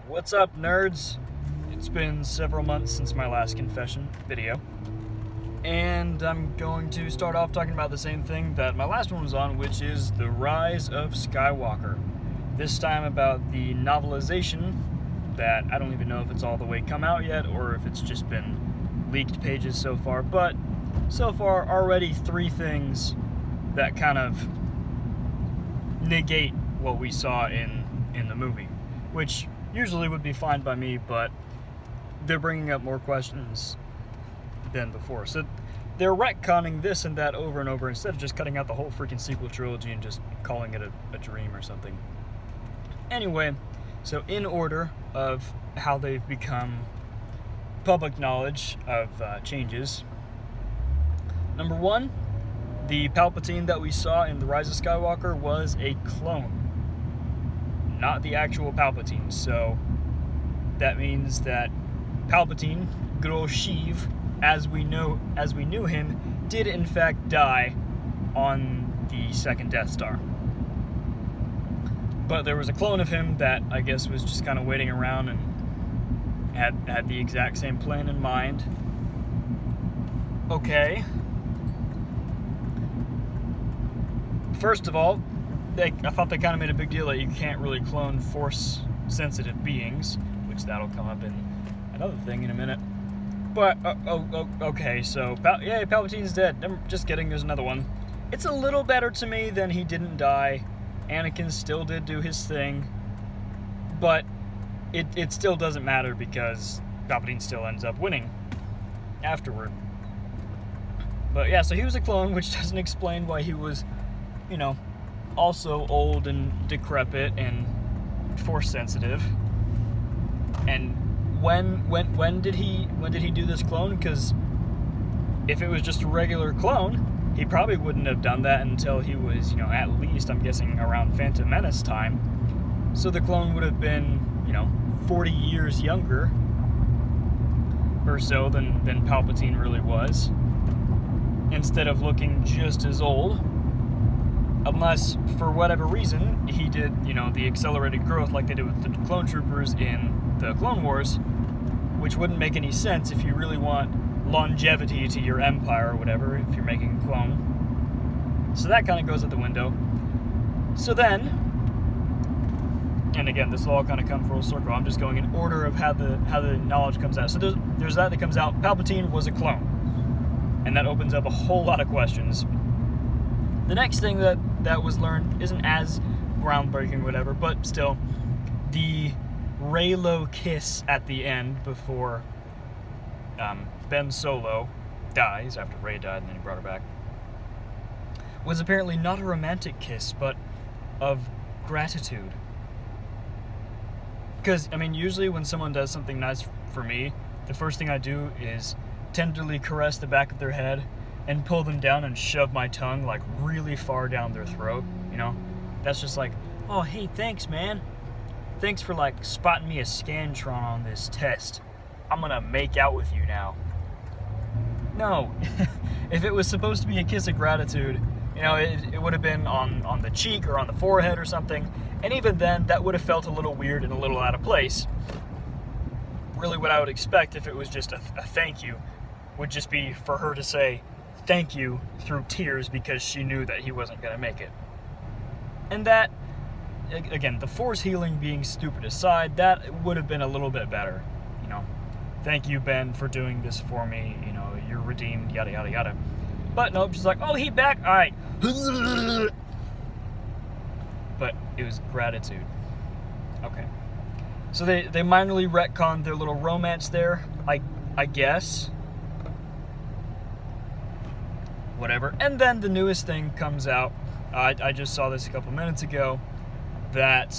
What's up, nerds? It's been several months since my last confession video, and I'm going to start off talking about the same thing that my last one was on, which is the rise of Skywalker. This time about the novelization that I don't even know if it's all the way come out yet or if it's just been leaked pages so far, but so far already three things that kind of negate what we saw in the movie, which usually would be fine by me, but they're bringing up more questions than before. So they're retconning this and that over and over instead of just cutting out the whole freaking sequel trilogy and just calling it a dream or something. Anyway, so in order of how they've become public knowledge of changes, number one, the Palpatine that we saw in The Rise of Skywalker was a clone, not the actual Palpatine. So that means that Palpatine, good old Sheev, as we knew him, did in fact die on the second Death Star. But there was a clone of him that I guess was just kind of waiting around and had the exact same plan in mind. Okay. First of all, I thought they kind of made a big deal that you can't really clone Force-sensitive beings, which that'll come up in another thing in a minute. But, okay, so, yay, Palpatine's dead. Just kidding, there's another one. It's a little better to me than he didn't die. Anakin still did do his thing, but it still doesn't matter because Palpatine still ends up winning afterward. But yeah, so he was a clone, which doesn't explain why he was, also old and decrepit and Force sensitive. And when did he do this clone? Because if it was just a regular clone, he probably wouldn't have done that until he was, at least, I'm guessing, around Phantom Menace time. So the clone would have been, 40 years younger or so than Palpatine really was, instead of looking just as old. Unless, for whatever reason, he did, the accelerated growth like they did with the clone troopers in the Clone Wars, which wouldn't make any sense if you really want longevity to your empire or whatever, if you're making a clone. So that kind of goes out the window. So then, and again, this will all kind of come full circle. I'm just going in order of how the knowledge comes out. So there's that comes out. Palpatine was a clone, and that opens up a whole lot of questions. The next thing that was learned isn't as groundbreaking or whatever, but still, the Reylo kiss at the end before Ben Solo dies, after Rey died and then he brought her back, was apparently not a romantic kiss, but of gratitude. Because, usually when someone does something nice for me, the first thing I do is tenderly caress the back of their head and pull them down and shove my tongue like really far down their throat, That's just like, oh, hey, thanks, man. Thanks for spotting me a Scantron on this test. I'm gonna make out with you now. No. If it was supposed to be a kiss of gratitude, it would have been on the cheek or on the forehead or something. And even then, that would have felt a little weird and a little out of place. Really what I would expect if it was just a thank you would just be for her to say thank you through tears because she knew that he wasn't going to make it. And that, again, the Force healing being stupid aside, that would have been a little bit better. Thank you, Ben, for doing this for me. You're redeemed, yada, yada, yada. But nope, she's like, oh, he back? All right. But it was gratitude. Okay. So they minorly retconned their little romance there, I guess. Whatever. And then the newest thing comes out. I just saw this a couple minutes ago, that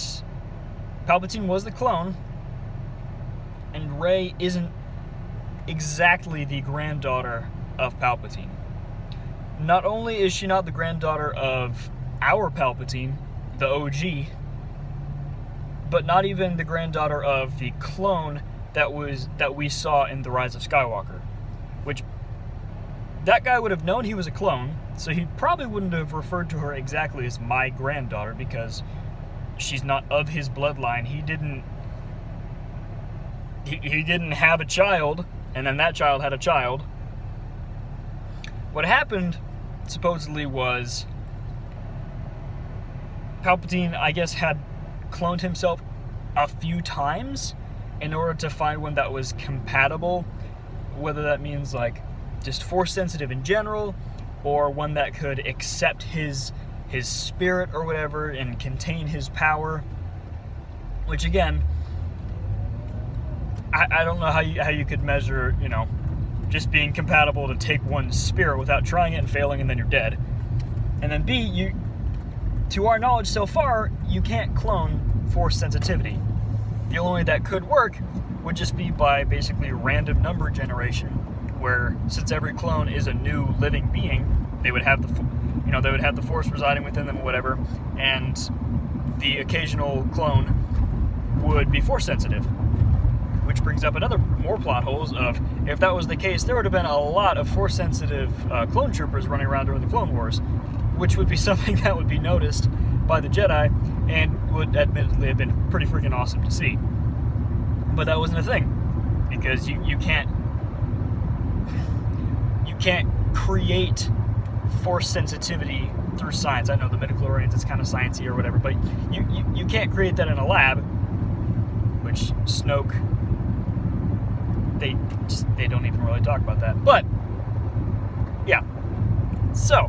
Palpatine was the clone, and Rey isn't exactly the granddaughter of Palpatine. Not only is she not the granddaughter of our Palpatine, the OG, but not even the granddaughter of the clone that we saw in The Rise of Skywalker, which that guy would have known he was a clone, so he probably wouldn't have referred to her exactly as my granddaughter because she's not of his bloodline. He didn't he didn't have a child, and then that child had a child. What happened, supposedly, was Palpatine, I guess, had cloned himself a few times in order to find one that was compatible, whether that means like just force sensitive in general, or one that could accept his spirit or whatever and contain his power. Which again, I don't know how you could measure, just being compatible to take one's spirit without trying it and failing, and then you're dead. And then B, to our knowledge so far, you can't clone force sensitivity. The only way that could work would just be by basically random number generation, where since every clone is a new living being, they would have the force residing within them or whatever, and the occasional clone would be force sensitive. Which brings up more plot holes of, if that was the case, there would have been a lot of force sensitive clone troopers running around during the Clone Wars, which would be something that would be noticed by the Jedi and would admittedly have been pretty freaking awesome to see. But that wasn't a thing, because you can't create force sensitivity through science. I know the midichlorians, it's kind of sciencey or whatever, but you can't create that in a lab, which Snoke, they don't even really talk about that. But yeah, so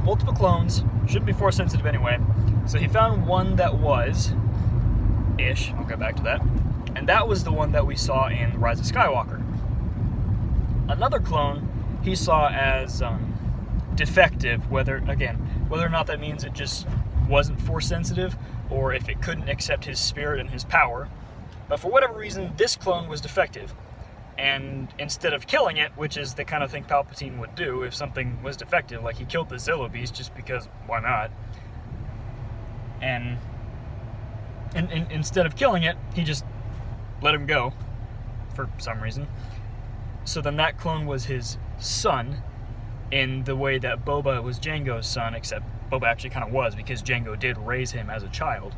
multiple clones shouldn't be force sensitive anyway. So he found one that was ish. I'll get back to that. And that was the one that we saw in Rise of Skywalker. Another clone he saw as defective, whether or not that means it just wasn't force sensitive, or if it couldn't accept his spirit and his power. But for whatever reason, this clone was defective. And instead of killing it, which is the kind of thing Palpatine would do if something was defective, like he killed the Zillo Beast just because, why not? And instead of killing it, he just let him go for some reason. So then that clone was his son, in the way that Boba was Jango's son, except Boba actually kind of was, because Jango did raise him as a child.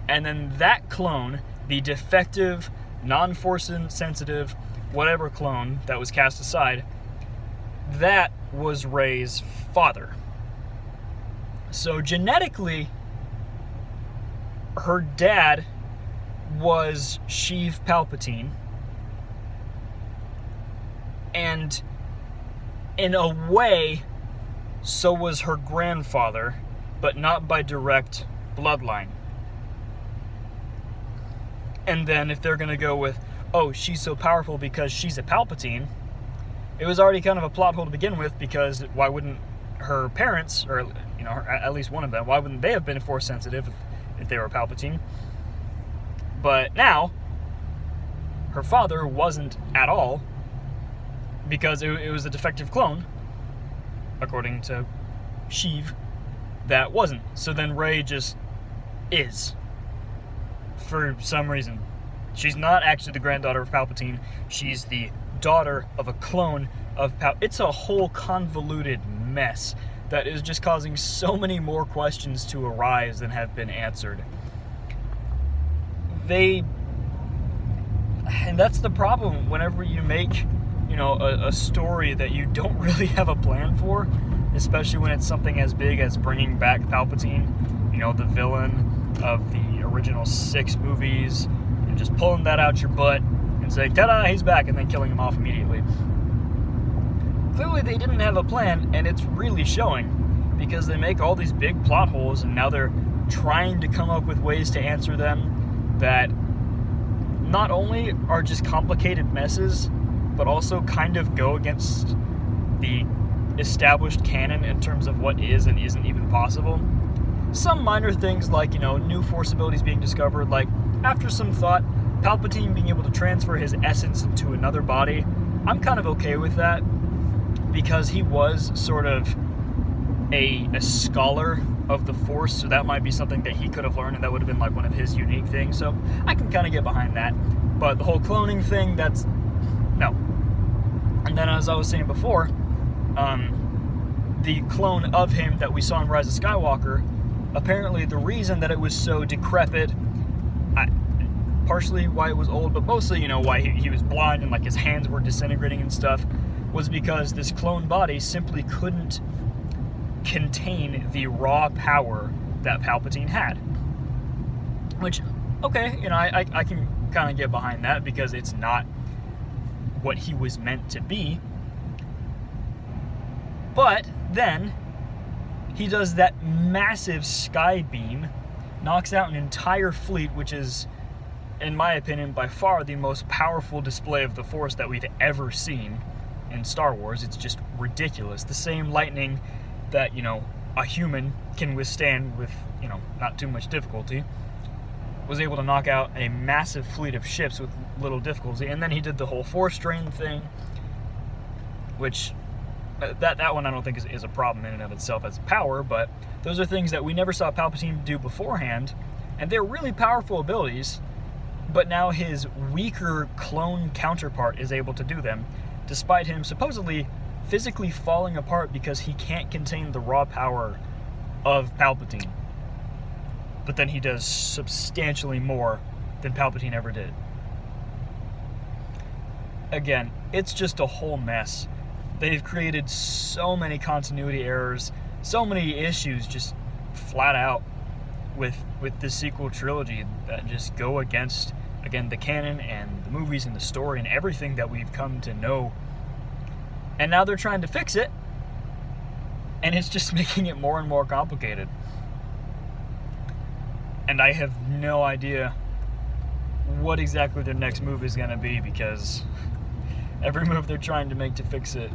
And then that clone, the defective, non-force sensitive, whatever clone that was cast aside, that was Rey's father. So genetically, her dad was Sheev Palpatine, and in a way, so was her grandfather, but not by direct bloodline. And then if they're going to go with, oh, she's so powerful because she's a Palpatine, it was already kind of a plot hole to begin with, because why wouldn't her parents, or at least one of them, why wouldn't they have been force sensitive if they were Palpatine? But now, her father wasn't at all, because it was a defective clone, according to Sheev, that wasn't. So then Rey just is, for some reason. She's not actually the granddaughter of Palpatine. She's the daughter of a clone of Palpatine. It's a whole convoluted mess that is just causing so many more questions to arise than have been answered. And that's the problem whenever you make, a story that you don't really have a plan for, especially when it's something as big as bringing back Palpatine, the villain of the original 6 movies, and just pulling that out your butt and saying, ta-da, he's back, and then killing him off immediately. Clearly they didn't have a plan, and it's really showing, because they make all these big plot holes, and now they're trying to come up with ways to answer them that not only are just complicated messes, but also kind of go against the established canon in terms of what is and isn't even possible. Some minor things like, new force abilities being discovered, like, after some thought, Palpatine being able to transfer his essence into another body, I'm kind of okay with that, because he was sort of a scholar of the Force, so that might be something that he could have learned, and that would have been like one of his unique things, so I can kind of get behind that. But the whole cloning thing, that's no. And then, as I was saying before, the clone of him that we saw in Rise of Skywalker, apparently the reason that it was so decrepit, partially why it was old, but mostly, you know, why he was blind and like his hands were disintegrating and stuff, was because this clone body simply couldn't contain the raw power that Palpatine had. Which, okay, you know, I can kind of get behind that because it's not what he was meant to be. But then he does that massive sky beam, knocks out an entire fleet, which is, in my opinion, by far the most powerful display of the Force that we've ever seen in Star Wars. It's just ridiculous. The same lightning that, you know, a human can withstand with, you know, not too much difficulty, was able to knock out a massive fleet of ships with little difficulty. And then he did the whole Force drain thing, which that one I don't think is a problem in and of itself as power, but those are things that we never saw Palpatine do beforehand, and they're really powerful abilities, but now his weaker clone counterpart is able to do them, despite him supposedly physically falling apart because he can't contain the raw power of Palpatine. But then he does substantially more than Palpatine ever did. Again, it's just a whole mess. They've created so many continuity errors, so many issues just flat out with this sequel trilogy that just go against, again, the canon and the movies and the story and everything that we've come to know. And now they're trying to fix it, and it's just making it more and more complicated. And I have no idea what exactly their next move is going to be, because every move they're trying to make to fix it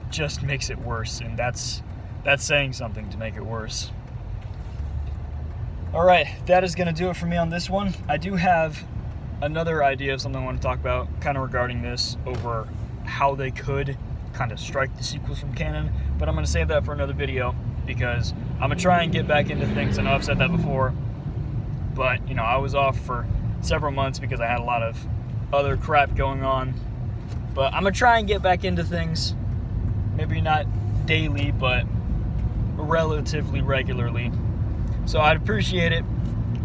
just makes it worse, and that's saying something to make it worse. Alright, that is going to do it for me on this one. I do have another idea of something I want to talk about, kind of regarding this, over how they could kind of strike the sequels from canon, but I'm going to save that for another video, because I'm going to try and get back into things. I know I've said that before, but, you know, I was off for several months because I had a lot of other crap going on. But I'm going to try and get back into things. Maybe not daily, but relatively regularly. So I'd appreciate it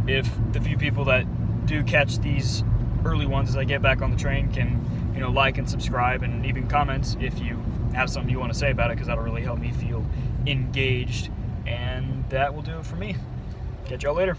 if the few people that do catch these early ones as I get back on the train can, you know, like and subscribe, and even comment if you have something you want to say about it, because that'll really help me feel engaged. And that will do it for me. Catch y'all later.